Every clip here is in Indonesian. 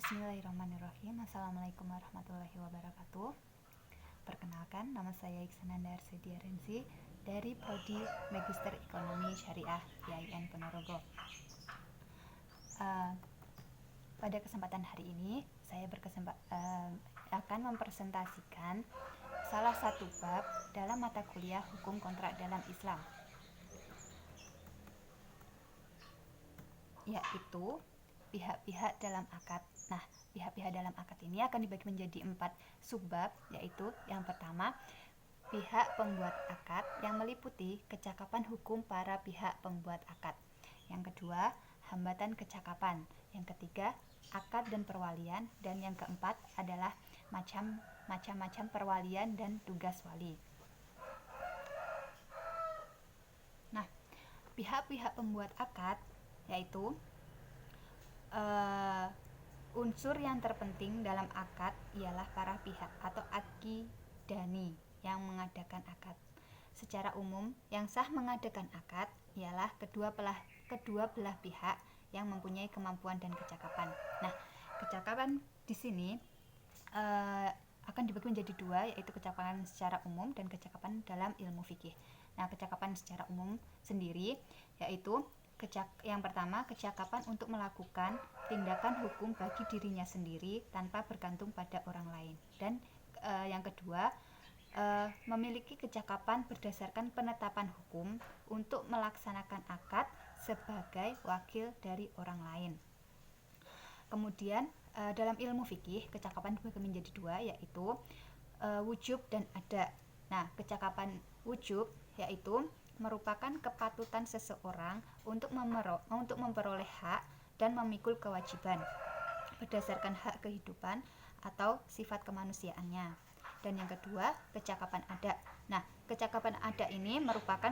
Bismillahirrahmanirrahim. Assalamualaikum warahmatullahi wabarakatuh. Perkenalkan, nama saya Iksananda Arsedia Renzi dari Prodi Magister Ekonomi Syariah IAIN Ponorogo. Pada kesempatan hari ini, saya akan mempresentasikan salah satu bab dalam mata kuliah Hukum Kontrak dalam Islam, yaitu pihak-pihak dalam akad. Nah, pihak-pihak dalam akad ini akan dibagi menjadi 4 subbab, yaitu yang pertama, pihak pembuat akad yang meliputi kecakapan hukum para pihak pembuat akad. Yang kedua, hambatan kecakapan. Yang ketiga, akad dan perwalian. Dan yang keempat adalah macam-macam perwalian dan tugas wali. Nah, pihak-pihak pembuat akad yaitu unsur yang terpenting dalam akad ialah para pihak atau akidani yang mengadakan akad. Secara umum, yang sah mengadakan akad ialah kedua belah pihak yang mempunyai kemampuan dan kecakapan. Nah, kecakapan di sini akan dibagi menjadi dua, yaitu kecakapan secara umum dan kecakapan dalam ilmu fikih. Nah, kecakapan secara umum sendiri yaitu yang pertama, kecakapan untuk melakukan tindakan hukum bagi dirinya sendiri tanpa bergantung pada orang lain. Dan yang kedua, memiliki kecakapan berdasarkan penetapan hukum untuk melaksanakan akad sebagai wakil dari orang lain. Kemudian dalam ilmu fikih, kecakapan dibagi menjadi dua, yaitu wujub dan ada. Nah, kecakapan wujub yaitu merupakan kepatutan seseorang untuk memperoleh hak dan memikul kewajiban berdasarkan hak kehidupan atau sifat kemanusiaannya. Dan yang kedua, kecakapan ada. Nah, kecakapan ada ini merupakan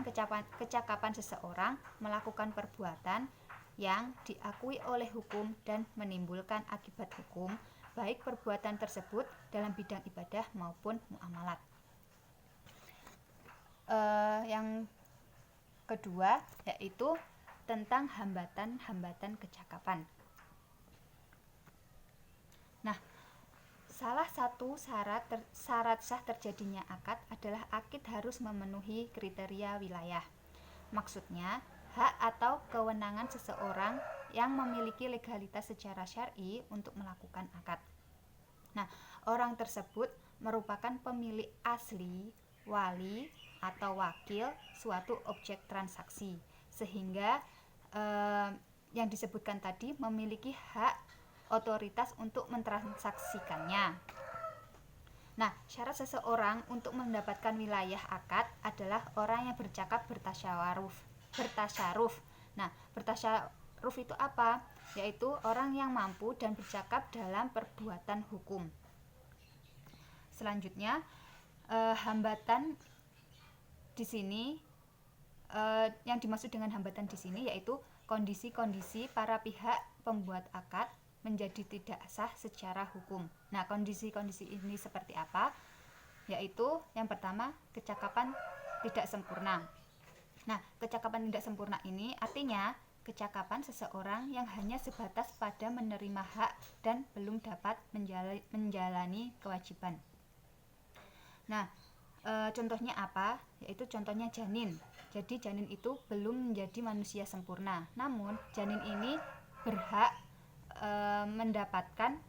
kecakapan seseorang melakukan perbuatan yang diakui oleh hukum dan menimbulkan akibat hukum, baik perbuatan tersebut dalam bidang ibadah maupun muamalat. Yang kedua yaitu tentang hambatan kecakapan. Nah, salah satu syarat sah terjadinya akad adalah akid harus memenuhi kriteria wilayah. Maksudnya, hak atau kewenangan seseorang yang memiliki legalitas secara syar'i untuk melakukan akad. Nah, orang tersebut merupakan pemilik asli, wali, atau wakil suatu objek transaksi, sehingga yang disebutkan tadi memiliki hak otoritas untuk mentransaksikannya. Nah, syarat seseorang untuk mendapatkan wilayah akad adalah orang yang bercakap bertasyaruf. Nah, bertasyaruf itu apa? Yaitu orang yang mampu dan bercakap dalam perbuatan hukum. Selanjutnya, hambatan di sini, yang dimaksud dengan hambatan di sini yaitu kondisi-kondisi para pihak pembuat akad menjadi tidak sah secara hukum. Nah, kondisi-kondisi ini seperti apa? Yaitu yang pertama, kecakapan tidak sempurna. Nah, kecakapan tidak sempurna ini artinya kecakapan seseorang yang hanya sebatas pada menerima hak dan belum dapat menjalani kewajiban. Nah, contohnya apa? Yaitu contohnya janin. Jadi janin itu belum menjadi manusia sempurna. Namun janin ini berhak mendapatkan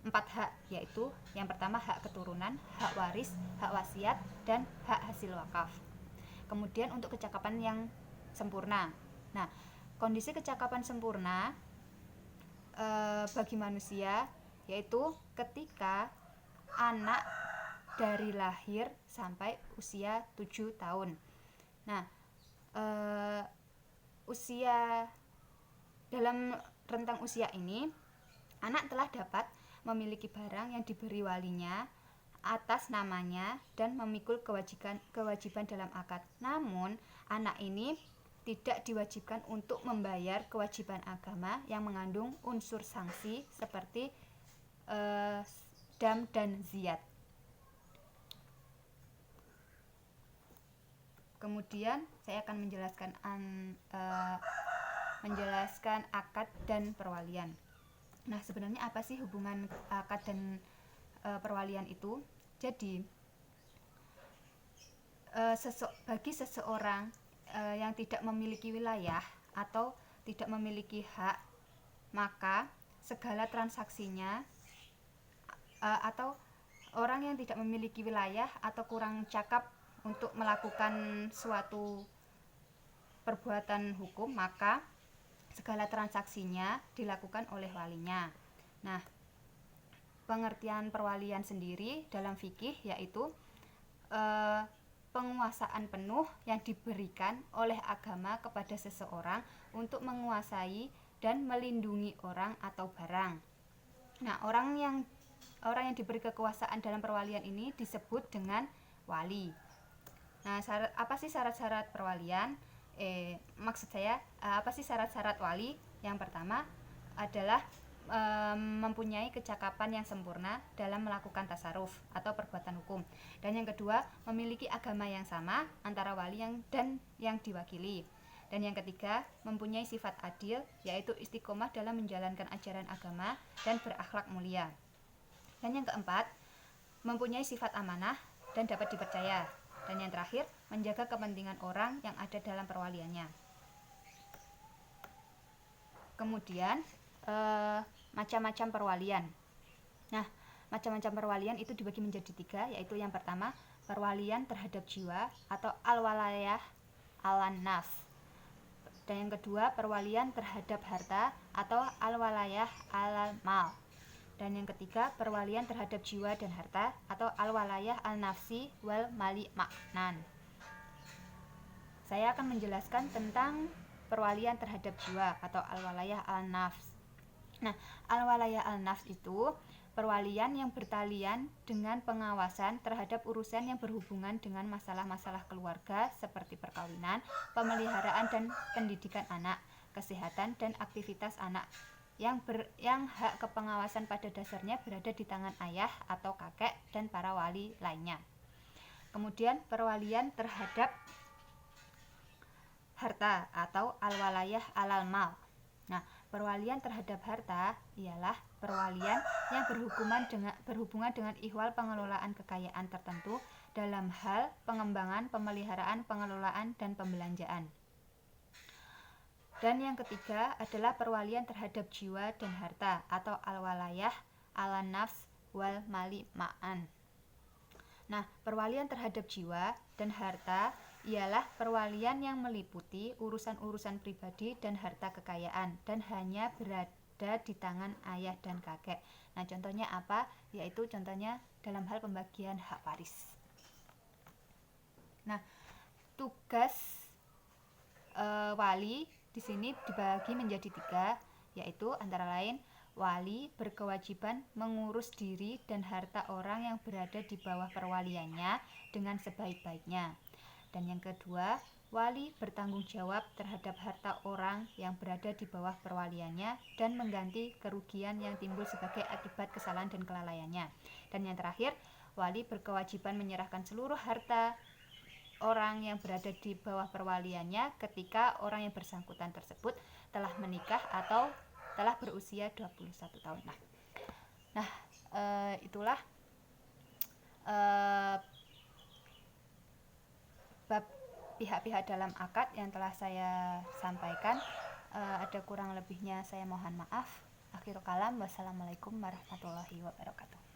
4 hak, yaitu yang pertama hak keturunan, hak waris, hak wasiat, dan hak hasil wakaf. Kemudian untuk kecakapan yang sempurna. Nah, kondisi kecakapan sempurna bagi manusia yaitu ketika anak dari lahir sampai usia 7 tahun. Nah, dalam rentang usia ini, anak telah dapat memiliki barang yang diberi walinya atas namanya dan memikul kewajiban dalam akad. Namun, anak ini tidak diwajibkan untuk membayar kewajiban agama yang mengandung unsur sanksi seperti dam dan ziyat. Kemudian saya akan menjelaskan akad dan perwalian. Nah, sebenarnya apa sih hubungan akad dan perwalian itu? Jadi bagi seseorang yang tidak memiliki wilayah atau tidak memiliki hak, maka segala transaksinya atau orang yang tidak memiliki wilayah atau kurang cakap untuk melakukan suatu perbuatan hukum, maka segala transaksinya dilakukan oleh walinya. Nah, pengertian perwalian sendiri dalam fikih yaitu penguasaan penuh yang diberikan oleh agama kepada seseorang untuk menguasai dan melindungi orang atau barang. Nah, orang yang diberi kekuasaan dalam perwalian ini disebut dengan wali. Nah, apa sih syarat-syarat perwalian? Maksud saya, apa sih syarat-syarat wali? Yang pertama adalah mempunyai kecakapan yang sempurna dalam melakukan tasaruf atau perbuatan hukum. Dan yang kedua, memiliki agama yang sama antara wali dan yang diwakili. Dan yang ketiga, mempunyai sifat adil, yaitu istiqomah dalam menjalankan ajaran agama dan berakhlak mulia. Dan yang keempat, mempunyai sifat amanah dan dapat dipercaya. Dan yang terakhir, menjaga kepentingan orang yang ada dalam perwaliannya. Kemudian macam-macam perwalian. Nah, macam-macam perwalian itu dibagi menjadi 3, yaitu yang pertama, perwalian terhadap jiwa atau al-walayah alan-nafs. Dan yang kedua, perwalian terhadap harta atau al-walayah alal-mal. Dan yang ketiga, perwalian terhadap jiwa dan harta atau al-walayah al-nafsi wal mali maknan. Saya akan menjelaskan tentang perwalian terhadap jiwa atau al-walayah al-nafs. Nah, al-walayah al-nafs itu perwalian yang bertalian dengan pengawasan terhadap urusan yang berhubungan dengan masalah-masalah keluarga seperti perkawinan, pemeliharaan dan pendidikan anak, kesehatan dan aktivitas anak yang hak kepengawasan pada dasarnya berada di tangan ayah atau kakek dan para wali lainnya. Kemudian perwalian terhadap harta atau al-walayah alal mal. Nah, perwalian terhadap harta ialah perwalian yang berhubungan dengan ihwal pengelolaan kekayaan tertentu dalam hal pengembangan, pemeliharaan, pengelolaan dan pembelanjaan. Dan yang ketiga adalah perwalian terhadap jiwa dan harta atau al-walayah alan nafs wal mali ma'an. Nah, perwalian terhadap jiwa dan harta ialah perwalian yang meliputi urusan-urusan pribadi dan harta kekayaan dan hanya berada di tangan ayah dan kakek. Nah, contohnya apa? Yaitu contohnya dalam hal pembagian hak waris. Nah, tugas wali di sini dibagi menjadi 3, yaitu antara lain wali berkewajiban mengurus diri dan harta orang yang berada di bawah perwaliannya dengan sebaik-baiknya. Dan yang kedua, wali bertanggung jawab terhadap harta orang yang berada di bawah perwaliannya dan mengganti kerugian yang timbul sebagai akibat kesalahan dan kelalaiannya. Dan yang terakhir, wali berkewajiban menyerahkan seluruh harta orang yang berada di bawah perwaliannya ketika orang yang bersangkutan tersebut telah menikah atau telah berusia 21 tahun. Nah, itulah bab pihak-pihak dalam akad yang telah saya sampaikan. Ada kurang lebihnya saya mohon maaf. Akhirul kalam, wassalamualaikum warahmatullahi wabarakatuh.